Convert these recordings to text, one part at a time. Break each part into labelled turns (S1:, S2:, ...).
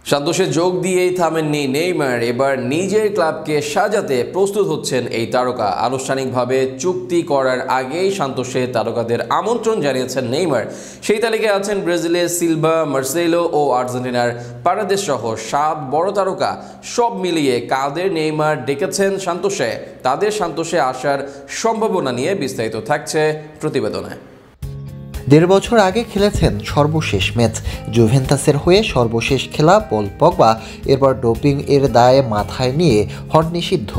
S1: সান্তোসে যোগ দিয়েই থামেননি নেইমার, এবার নিজের ক্লাবকে সাজাতে প্রস্তুত হচ্ছেন এই তারকা। আনুষ্ঠানিকভাবে চুক্তি করার আগেই সান্তোসে তারকাদের আমন্ত্রণ জানিয়েছেন নেইমার। সেই তালিকায় আছেন ব্রাজিলের সিলভা, মার্সেলো ও আর্জেন্টিনার পারাদেস সহ 7 বড় তারকা। সব মিলিয়ে কাদের নেইমার ডেকেছেন সান্তোসে, তাদের সান্তোসে আসার সম্ভাবনা নিয়ে বিস্তারিত থাকছে প্রতিবেদনে।
S2: 1.5 বছর আগে খেলেছেন সর্বশেষ ম্যাচ জুভেন্টাসের হয়ে। সর্বশেষ খেলা পল পগবা এরপর ডোপিং এর দায়ে মাথায় নিয়ে হন নিষিদ্ধ।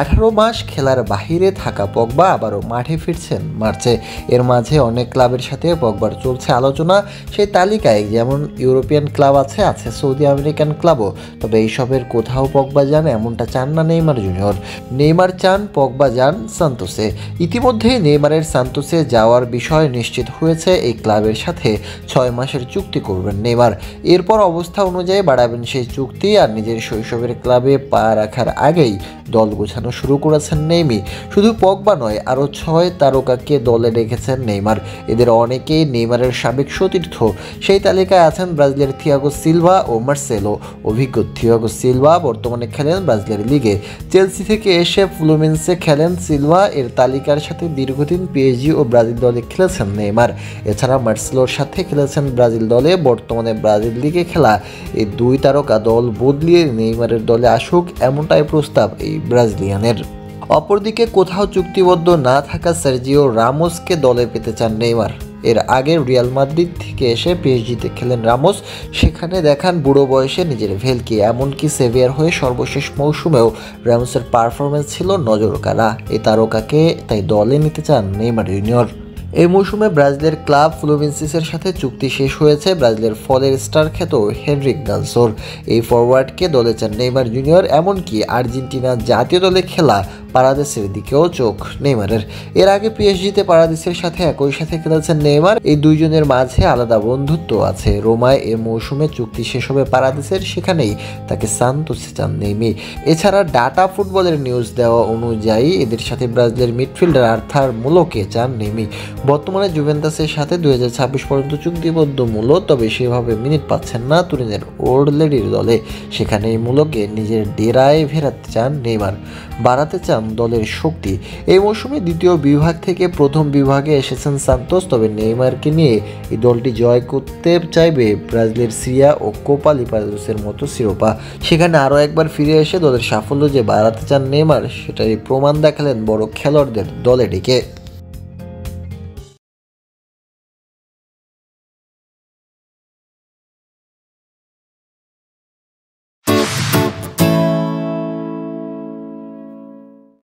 S2: 18 মাস খেলার বাহিরে থাকা পগবা আবারও মাঠে ফিরছেন মার্চে। এর মাঝে অনেক ক্লাবের সাথে পগবার চলছে আলোচনা। সেই তালিকায় যেমন ইউরোপিয়ান ক্লাব আছে সৌদি আমেরিকান ক্লাবও। তবে এইসবের কোথাও পগবা যান এমনটা চান না নেইমার জুনিয়র। নেইমার চান পগবা যান সান্তোসে। ইতিমধ্যেই নেইমারের সান্তোসে যাওয়ার বিষয় নিশ্চিত হয়েছে। এই ক্লাবের সাথে 6 মাসের চুক্তি করবেন নেইমার। এরপর অবস্থা অনুযায়ী বাড়াবেন সেই চুক্তি। আর নিজের শৈশবের ক্লাবে পা রাখার আগেই দল গোছানো শুরু করেছেন নেইমি। শুধু পগবা নয়, আরও 6 তারকাকে দলে রেখেছেন নেইমার। এদের অনেকেই নেইমারের সাবেক সতীর্থ। সেই তালিকায় আছেন ব্রাজিলের থিয়াগো সিলভা ও মার্সেলো। অভিজ্ঞ থিয়াগো সিলভা বর্তমানে খেলেন ব্রাজিলের লিগে। চেলসি থেকে এসে ফ্লুমিনেন্সে খেলেন সিলভা। এর তালিকার সাথে দীর্ঘদিন পিএসজি ও ব্রাজিল দলে খেলেছেন নেইমার। এছাড়া মার্সেলোর সাথে খেলেছেন ব্রাজিল দলে। বর্তমানে ব্রাজিল লিগে খেলা এই 2 তারকা দল বদলিয়ে নেইমারের দলে আসুক, এমনটাই প্রস্তাব এই ব্রাজিলিয়ানের। অপরদিকে কোথাও চুক্তিবদ্ধ না থাকা সার্জিও রামোসকে দলে পেতে চান নেইমার। এর আগে রিয়াল মাদ্রিদ থেকে এসে পিএসজিতে খেলেন রামোস। সেখানে দেখান বুড়ো বয়সে নিজের ভেলকি। এমনকি সেভিয়ার হয়ে সর্বশেষ মৌসুমেও রামোসের পারফরমেন্স ছিল নজরকাড়া। এই তারকাকে তাই দলে নিতে চান নেইমার জুনিয়র। এই মৌসুমে ব্রাজিলের ক্লাব ফ্লুমিনেন্সের সাথে চুক্তি শেষ হয়েছে ব্রাজিলের ফলের স্টার খ্যাত হেনরিক গানসোর। এই ফরওয়ার্ডকে দলে চান নেইমার জুনিয়র। এমনকি আর্জেন্টিনা জাতীয় দলে খেলা পারাদেসের দিকেও চোখ নেইমারের। এর আগে পিএসজিতে পারাদেসের সাথে একই সাথে খেলেছেন নেইমার। এই দুইজনের মাঝে আলাদা বন্ধুত্ব আছে। রোমায় এ মৌসুমে চুক্তি শেষ হবে পারাদেসের, সেখানেই তাকে সান্তোসে চান নেইমি। এছাড়া ডাটা ফুটবলের নিউজ দেওয়া অনুযায়ী এদের সাথে ব্রাজিলের মিডফিল্ডার আর্থার মুলোকে চান নেইমি। বর্তমানে জুভেন্টাসের সাথে 2026 পর্যন্ত চুক্তিবদ্ধ মূল্য, তবে সেভাবে মিনিট পাচ্ছেন না তুরিনের ওল্ড লেডির দলে। সেখানে এই মূলকে নিজের ডেরায় ফেরাতে চান নেইমার, বাড়াতে চান দলের শক্তি। এই মৌসুমে দ্বিতীয় বিভাগ থেকে প্রথম বিভাগে এসেছেন সান্তোস। তবে নেইমারকে নিয়ে এই দলটি জয় করতে চাইবে ব্রাজিলের সিরিয়া ও কোপা লিবারতাদোসের মতো শিরোপা। সেখানে আরও একবার ফিরে এসে দলের সাফল্য যে বাড়াতে চান নেইমার, সেটারই প্রমাণ দেখালেন বড় খেলোয়াড়দের দলে ডেকে।